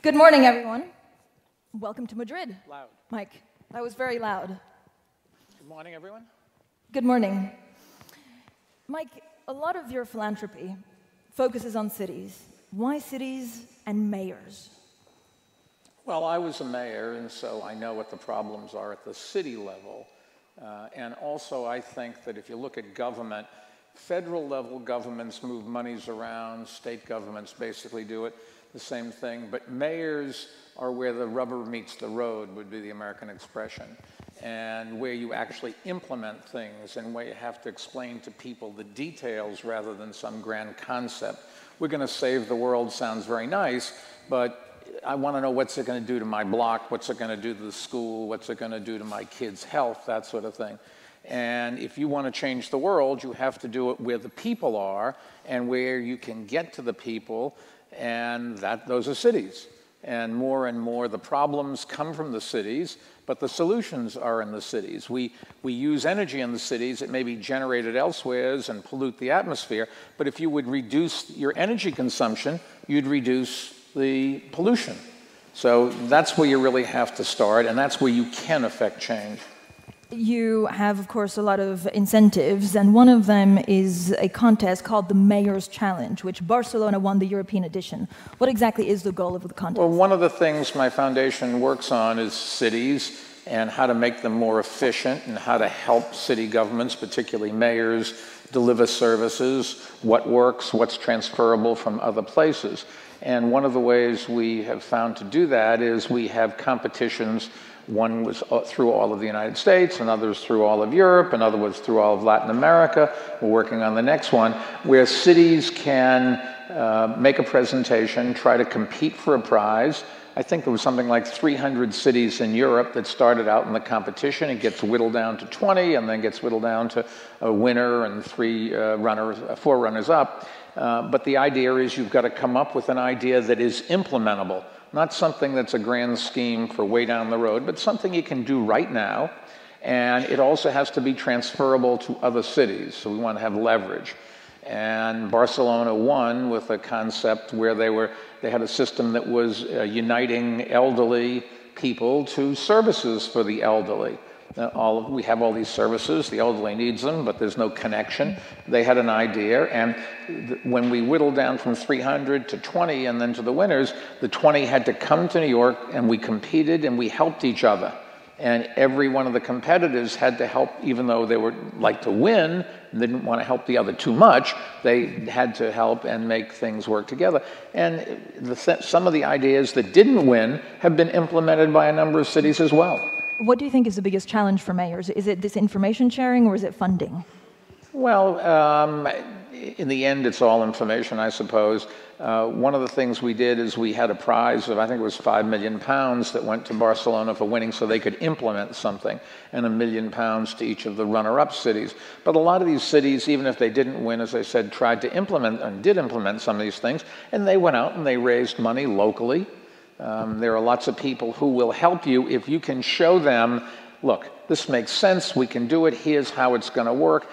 Good morning, everyone. Welcome to Madrid. Loud. Mike, that was very loud. Good morning, everyone. Good morning. Mike, a lot of your philanthropy focuses on cities. Why cities and mayors? Well, I was a mayor, and so I know what the problems are at the city level. And also, I think that if you look at government, federal level governments move monies around, state governments basically do it, the same thing. But mayors are where the rubber meets the road, would be the American expression, and where you actually implement things and where you have to explain to people the details rather than some grand concept. We're going to save the world sounds very nice, but I want to know what's it going to do to my block, what's it going to do to the school, what's it going to do to my kids' health, that sort of thing. And if you want to change the world, you have to do it where the people are and where you can get to the people, and those are cities. And more the problems come from the cities, but the solutions are in the cities. We use energy in the cities. It may be generated elsewhere and pollute the atmosphere, but if you would reduce your energy consumption, you'd reduce the pollution. So that's where you really have to start, and that's where you can affect change. You have, of course, a lot of incentives, and one of them is a contest called the Mayor's Challenge, which Barcelona won the European edition. What exactly is the goal of the contest? Well, one of the things my foundation works on is cities and how to make them more efficient and how to help city governments, particularly mayors, deliver services, what works, what's transferable from other places. And one of the ways we have found to do that is we have competitions. One was through all of the United States, another through all of Europe, another was through all of Latin America. We're working on the next one, where cities can make a presentation, try to compete for a prize. I think there was something like 300 cities in Europe that started out in the competition. It gets whittled down to 20, and then gets whittled down to a winner and four runners-up. But the idea is you've got to come up with an idea that is implementable. Not something that's a grand scheme for way down the road, but something you can do right now. And it also has to be transferable to other cities, so we want to have leverage. And Barcelona won with a concept where they had a system that was uniting elderly people to services for the elderly. We have all these services, the elderly needs them, but there's no connection. They had an idea, and when we whittled down from 300 to 20 and then to the winners, the 20 had to come to New York, and we competed and we helped each other. And every one of the competitors had to help, even though they would like to win, and didn't want to help the other too much, they had to help and make things work together. And some of the ideas that didn't win have been implemented by a number of cities as well. What do you think is the biggest challenge for mayors? Is it this information sharing, or is it funding? Well, in the end, it's all information, I suppose. One of the things we did is we had a prize of, I think it was £5 million that went to Barcelona for winning so they could implement something, and £1 million to each of the runner-up cities. But a lot of these cities, even if they didn't win, as I said, tried to implement and did implement some of these things, and they went out and they raised money locally. There are lots of people who will help you if you can show them, look, this makes sense, we can do it, here's how it's going to work.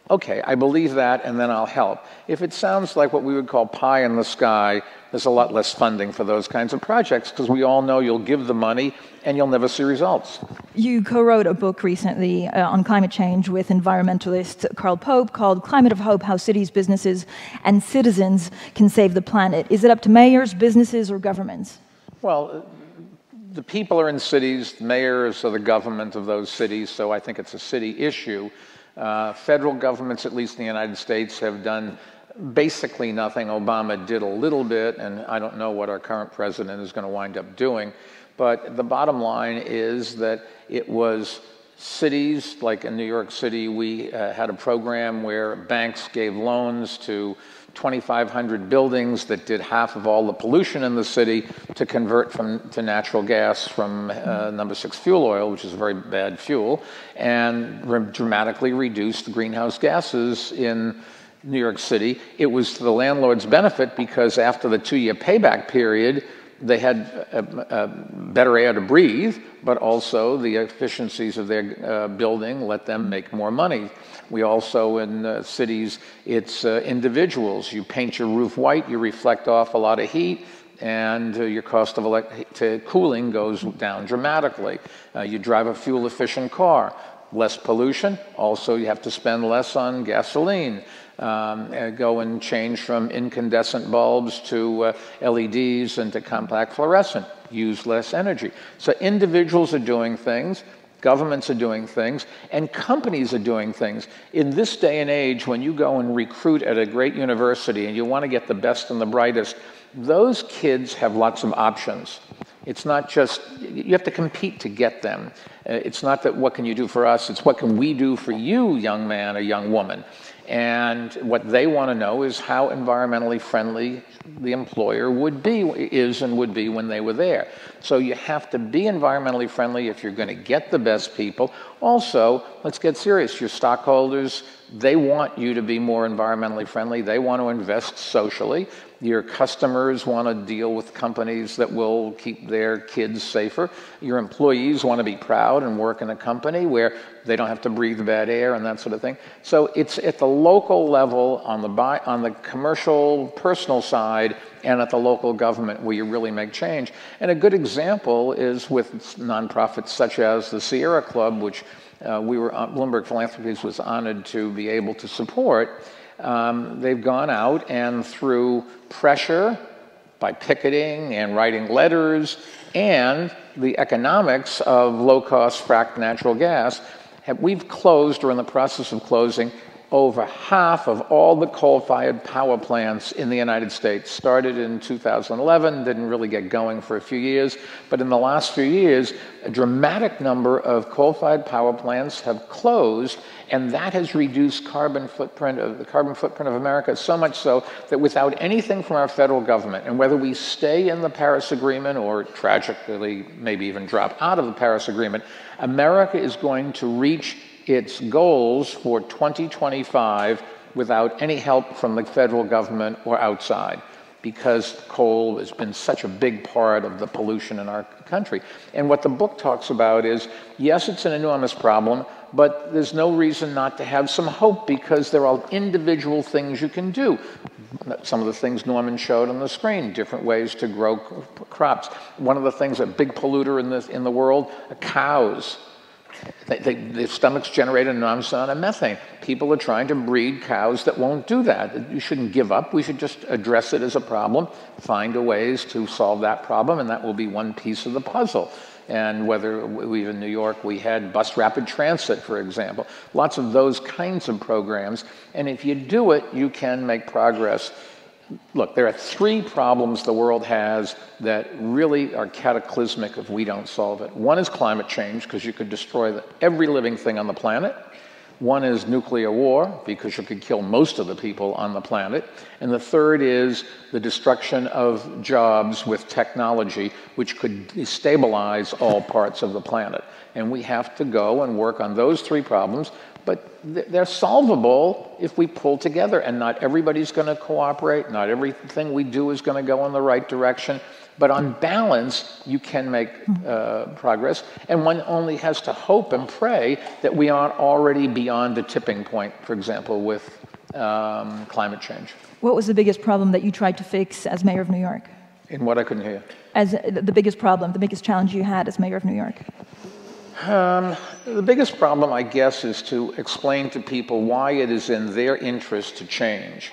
Okay, I believe that, and then I'll help. If it sounds like what we would call pie in the sky, there's a lot less funding for those kinds of projects, because we all know you'll give the money and you'll never see results. You co-wrote a book recently on climate change with environmentalist Carl Pope called Climate of Hope: How Cities, Businesses, and Citizens Can Save the Planet. Is it up to mayors, businesses, or governments? Well, the people are in cities, the mayors are the government of those cities, so I think it's a city issue. Federal governments, at least in the United States, have done basically nothing. Obama did a little bit, and I don't know what our current president is going to wind up doing. But the bottom line is that it was cities, like in New York City, we had a program where banks gave loans to 2,500 buildings that did half of all the pollution in the city to convert to natural gas from number 6 fuel oil, which is a very bad fuel, and dramatically reduced the greenhouse gases in New York City. It was to the landlord's benefit because after the 2-year payback period, they had better air to breathe, but also the efficiencies of their building let them make more money. We also, in cities, it's individuals. You paint your roof white, you reflect off a lot of heat, and your cost of cooling goes down dramatically. You drive a fuel-efficient car, less pollution. Also, you have to spend less on gasoline. Go and change from incandescent bulbs to LEDs and to compact fluorescent. Use less energy. So individuals are doing things, governments are doing things, and companies are doing things. In this day and age, when you go and recruit at a great university and you want to get the best and the brightest, those kids have lots of options. It's not just, you have to compete to get them. It's not that what can you do for us, it's what can we do for you, young man or young woman. And what they want to know is how environmentally friendly the employer would be, is and would be when they were there. So you have to be environmentally friendly if you're going to get the best people. Also, let's get serious. Your stockholders, they want you to be more environmentally friendly. They want to invest socially. Your customers want to deal with companies that will keep their kids safer. Your employees want to be proud and work in a company where they don't have to breathe bad air and that sort of thing. So it's at the local level, on the commercial, personal side, and at the local government where you really make change. And a good example is with nonprofits such as the Sierra Club, which Bloomberg Philanthropies was honored to be able to support. They've gone out and through pressure by picketing and writing letters and the economics of low-cost fracked natural gas, we've closed or in the process of closing over half of all the coal-fired power plants in the United States. Started in 2011, didn't really get going for a few years, but in the last few years, a dramatic number of coal-fired power plants have closed, and that has reduced the carbon footprint of America so much so that without anything from our federal government, and whether we stay in the Paris Agreement or tragically maybe even drop out of the Paris Agreement, America is going to reach its goals for 2025 without any help from the federal government or outside, because coal has been such a big part of the pollution in our country. And what the book talks about is, yes, it's an enormous problem, but there's no reason not to have some hope, because there are individual things you can do. Some of the things Norman showed on the screen, different ways to grow crops. One of the things, a big polluter in the world, cows. Their stomachs generate an enormous amount of methane. People are trying to breed cows that won't do that. You shouldn't give up. We should just address it as a problem, find ways to solve that problem, and that will be one piece of the puzzle. And whether in New York we had bus rapid transit, for example, lots of those kinds of programs. And if you do it, you can make progress. Look, there are three problems the world has that really are cataclysmic if we don't solve it. One is climate change, because you could destroy every living thing on the planet. One is nuclear war, because you could kill most of the people on the planet. And the third is the destruction of jobs with technology, which could destabilize all parts of the planet. And we have to go and work on those three problems. But they're solvable if we pull together, and not everybody's going to cooperate. Not everything we do is going to go in the right direction. But on balance, you can make progress. And one only has to hope and pray that we aren't already beyond a tipping point, for example, with climate change. What was the biggest problem that you tried to fix as mayor of New York? In what? I couldn't hear. As the biggest problem, the biggest challenge you had as mayor of New York? The biggest problem, I guess, is to explain to people why it is in their interest to change.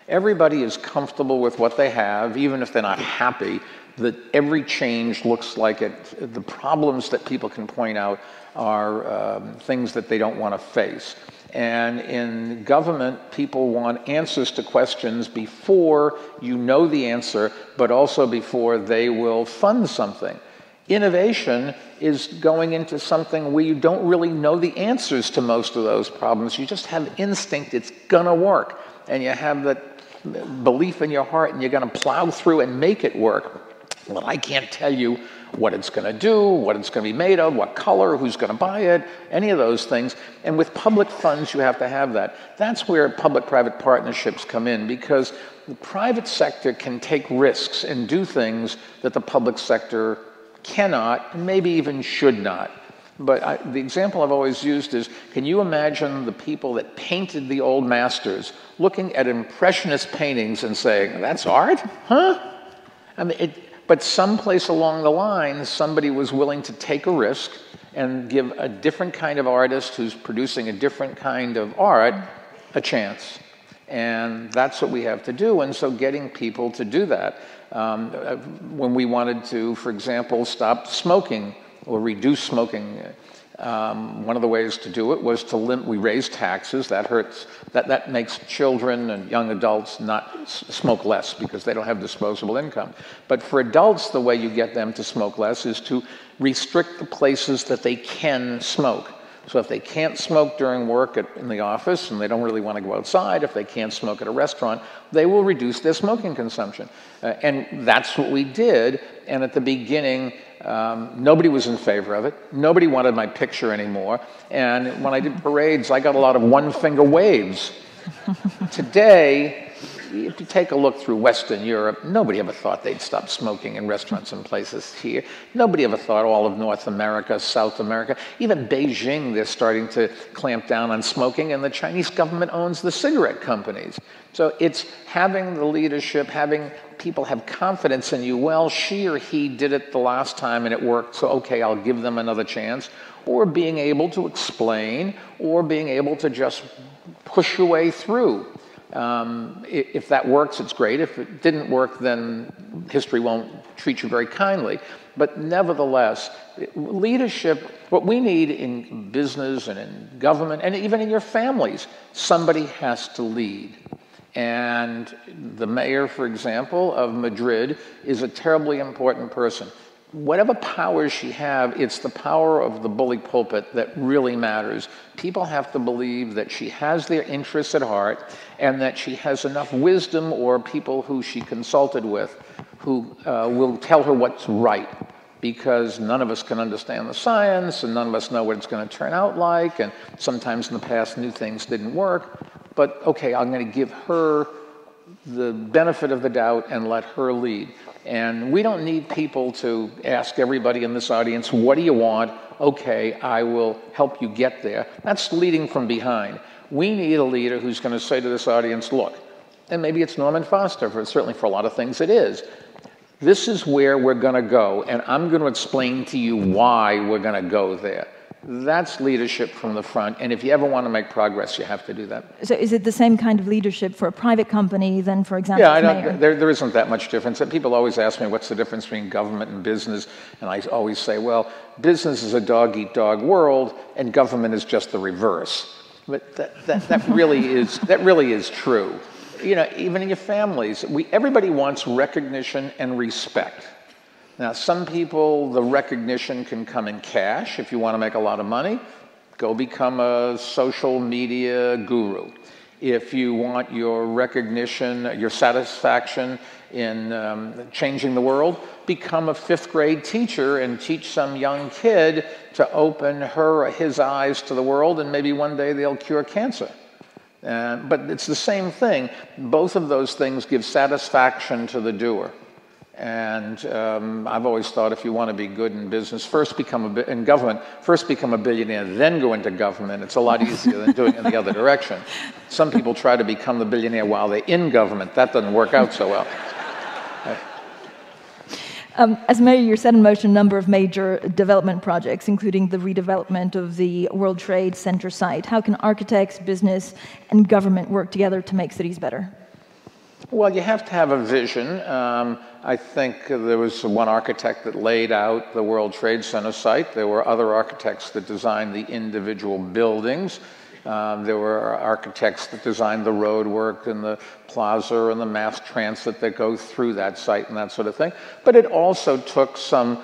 Everybody is comfortable with what they have, even if they're not happy, that every change looks like it. The problems that people can point out are things that they don't want to face. And in government, people want answers to questions before you know the answer, but also before they will fund something. Innovation is going into something where you don't really know the answers to most of those problems. You just have instinct it's going to work. And you have that belief in your heart, and you're going to plow through and make it work. Well, I can't tell you what it's going to do, what it's going to be made of, what color, who's going to buy it, any of those things. And with public funds, you have to have that. That's where public-private partnerships come in, because the private sector can take risks and do things that the public sector cannot, and maybe even should not. But the example I've always used is, can you imagine the people that painted the old masters looking at Impressionist paintings and saying, that's art? Huh? I mean, but someplace along the line, somebody was willing to take a risk and give a different kind of artist who's producing a different kind of art a chance. And that's what we have to do. And so getting people to do that. When we wanted to, for example, stop smoking or reduce smoking, one of the ways to do it was to we raise taxes. That hurts. That makes children and young adults not smoke less because they don't have disposable income. But for adults, the way you get them to smoke less is to restrict the places that they can smoke. So if they can't smoke during work in the office and they don't really want to go outside, if they can't smoke at a restaurant, they will reduce their smoking consumption. And that's what we did. And at the beginning, nobody was in favor of it. Nobody wanted my picture anymore. And when I did parades, I got a lot of one-finger waves. Today, if you take a look through Western Europe, nobody ever thought they'd stop smoking in restaurants and places here. Nobody ever thought all of North America, South America, even Beijing, they're starting to clamp down on smoking, and the Chinese government owns the cigarette companies. So it's having the leadership, having people have confidence in you. Well, she or he did it the last time and it worked, so okay, I'll give them another chance. Or being able to explain, or being able to just push your way through. If that works, it's great. If it didn't work, then history won't treat you very kindly. But nevertheless, leadership, what we need in business and in government, and even in your families, somebody has to lead. And the mayor, for example, of Madrid is a terribly important person. Whatever powers she have, it's the power of the bully pulpit that really matters. People have to believe that she has their interests at heart and that she has enough wisdom, or people who she consulted with who will tell her what's right, because none of us can understand the science and none of us know what it's going to turn out like, and sometimes in the past new things didn't work. But okay, I'm going to give her the benefit of the doubt and let her lead. And we don't need people to ask everybody in this audience, what do you want? Okay, I will help you get there. That's leading from behind. We need a leader who's going to say to this audience, look, and maybe it's Norman Foster, certainly for a lot of things it is, this is where we're going to go, and I'm going to explain to you why we're going to go there. That's leadership from the front, and if you ever want to make progress, you have to do that. So is it the same kind of leadership for a private company than, for example, there isn't that much difference. And people always ask me, what's the difference between government and business? And I always say, well, business is a dog-eat-dog world, and government is just the reverse. But that really is true. You know, even in your families, everybody wants recognition and respect. Now, some people, the recognition can come in cash. If you want to make a lot of money, go become a social media guru. If you want your recognition, your satisfaction in changing the world, become a fifth-grade teacher and teach some young kid to open her or his eyes to the world, and maybe one day they'll cure cancer. But it's the same thing. Both of those things give satisfaction to the doer. And I've always thought if you want to be good in business, in government, first become a billionaire, then go into government. It's a lot easier than doing it in the other direction. Some people try to become the billionaire while they're in government. That doesn't work out so well. As mayor, you set in motion a number of major development projects, including the redevelopment of the World Trade Center site. How can architects, business, and government work together to make cities better? Well, you have to have a vision. I think there was one architect that laid out the World Trade Center site. There were other architects that designed the individual buildings. There were architects that designed the road work and the plaza and the mass transit that go through that site and that sort of thing. But it also took some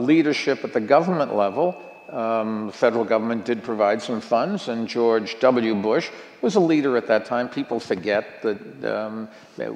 leadership at the government level. The federal government did provide some funds, and George W. Bush was a leader at that time. People forget that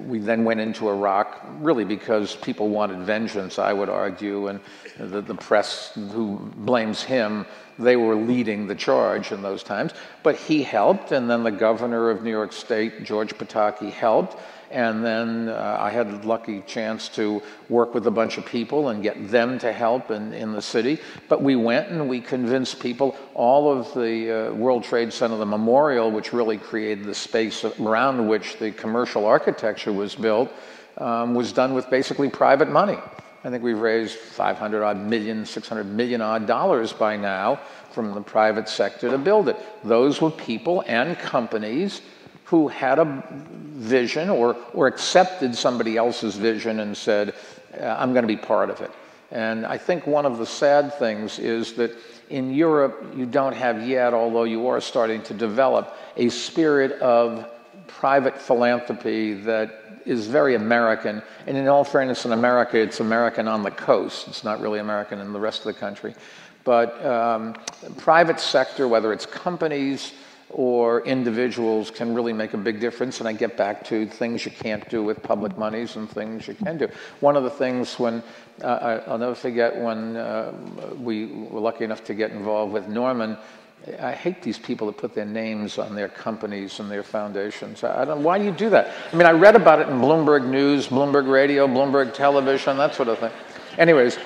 we then went into Iraq, really because people wanted vengeance, I would argue, and the press who blames him, they were leading the charge in those times. But he helped, and then the governor of New York State, George Pataki, helped. And then I had the lucky chance to work with a bunch of people and get them to help in the city. But we went and we convinced people. All of the World Trade Center, the memorial, which really created the space around which the commercial architecture was built, was done with basically private money. I think we've raised $500-odd million, $600 million-odd by now from the private sector to build it. Those were people and companies who had a vision or accepted somebody else's vision and said, I'm going to be part of it. And I think one of the sad things is that in Europe, you don't have yet, although you are starting to develop, a spirit of private philanthropy that is very American. And in all fairness, in America, it's American on the coast. It's not really American in the rest of the country. But private sector, whether it's companies or individuals, can really make a big difference. And I get back to things you can't do with public monies and things you can do. One of the things when, I'll never forget when we were lucky enough to get involved with Norman. I hate these people that put their names on their companies and their foundations. I don't, why do you do that? I mean, I read about it in Bloomberg News, Bloomberg Radio, Bloomberg Television, that sort of thing. Anyways,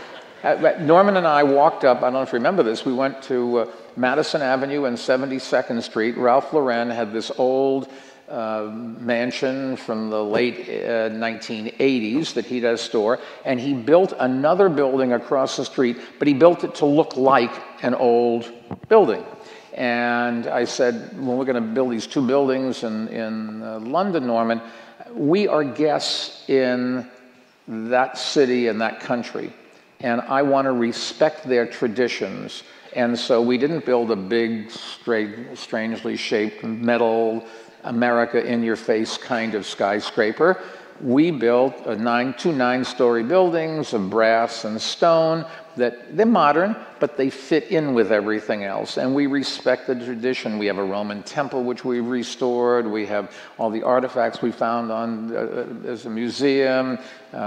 Norman and I walked up, I don't know if you remember this, we went to Madison Avenue and 72nd Street. Ralph Lauren had this old mansion from the late 1980s that he does store, and he built another building across the street, but he built it to look like an old building. And I said, well, we're going to build these two buildings in London, Norman. We are guests in that city and that country, and I want to respect their traditions. And so we didn't build a big, strangely shaped metal, America-in-your-face kind of skyscraper. We built two nine-story buildings of brass and stone that they're modern, but they fit in with everything else. And we respect the tradition. We have a Roman temple which we've restored. We have all the artifacts we found as a museum.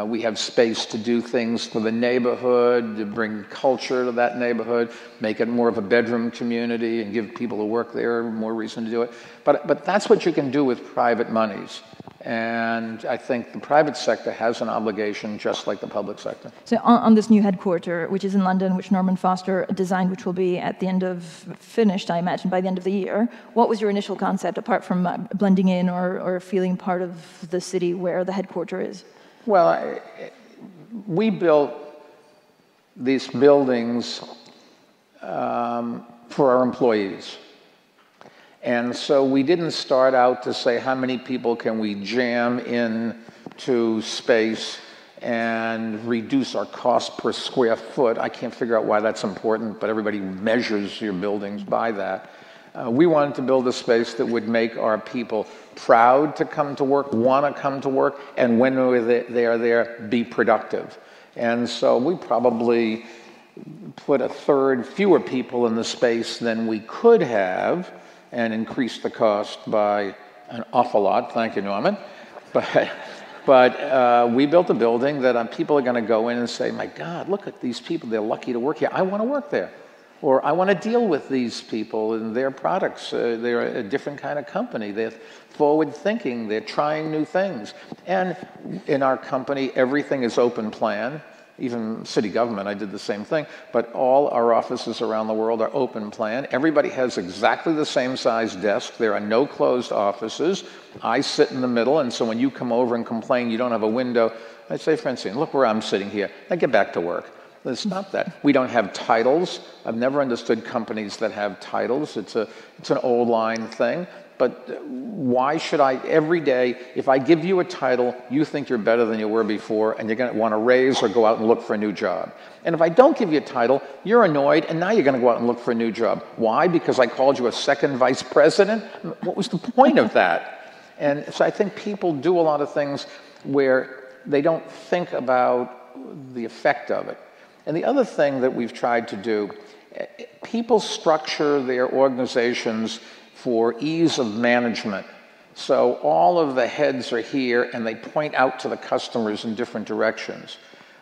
We have space to do things for the neighborhood, to bring culture to that neighborhood, make it more of a bedroom community, and give people who work there more reason to do it. But that's what you can do with private monies. And I think the private sector has an obligation just like the public sector. So on this new headquarter, which is in London, which Norman Foster designed, which will be at the end of, finished, I imagine, by the end of the year, what was your initial concept, apart from blending in or feeling part of the city where the headquarter is? Well, we built these buildings for our employees. And so we didn't start out to say how many people can we jam into space and reduce our cost per square foot. I can't figure out why that's important, but everybody measures your buildings by that. We wanted to build a space that would make our people proud to come to work, want to come to work, and when they are there, be productive. And so we probably put a third fewer people in the space than we could have, and increase the cost by an awful lot. Thank you, Norman. But we built a building that people are going to go in and say, my God, look at these people. They're lucky to work here. I want to work there. Or I want to deal with these people and their products. They're a different kind of company. They're forward-thinking. They're trying new things. And in our company, everything is open plan. Even city government, I did the same thing. But all our offices around the world are open plan. Everybody has exactly the same size desk. There are no closed offices. I sit in the middle, and so when you come over and complain you don't have a window, I say, Francine, look where I'm sitting here. Now get back to work. Let's stop that. We don't have titles. I've never understood companies that have titles. It's an old line thing. But why should I, every day, if I give you a title, you think you're better than you were before, and you're going to want to raise or go out and look for a new job. And if I don't give you a title, you're annoyed, and now you're going to go out and look for a new job. Why? Because I called you a second vice president? What was the point of that? And so I think people do a lot of things where they don't think about the effect of it. And the other thing that we've tried to do, people structure their organizations for ease of management. So all of the heads are here and they point out to the customers in different directions.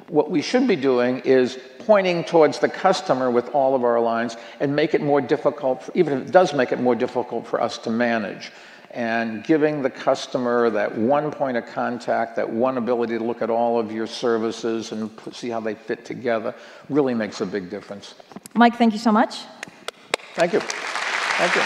What we should be doing is pointing towards the customer with all of our lines and make it more difficult, even if it does make it more difficult for us to manage. And giving the customer that one point of contact, that one ability to look at all of your services and see how they fit together really makes a big difference. Mike, thank you so much. Thank you. Thank you.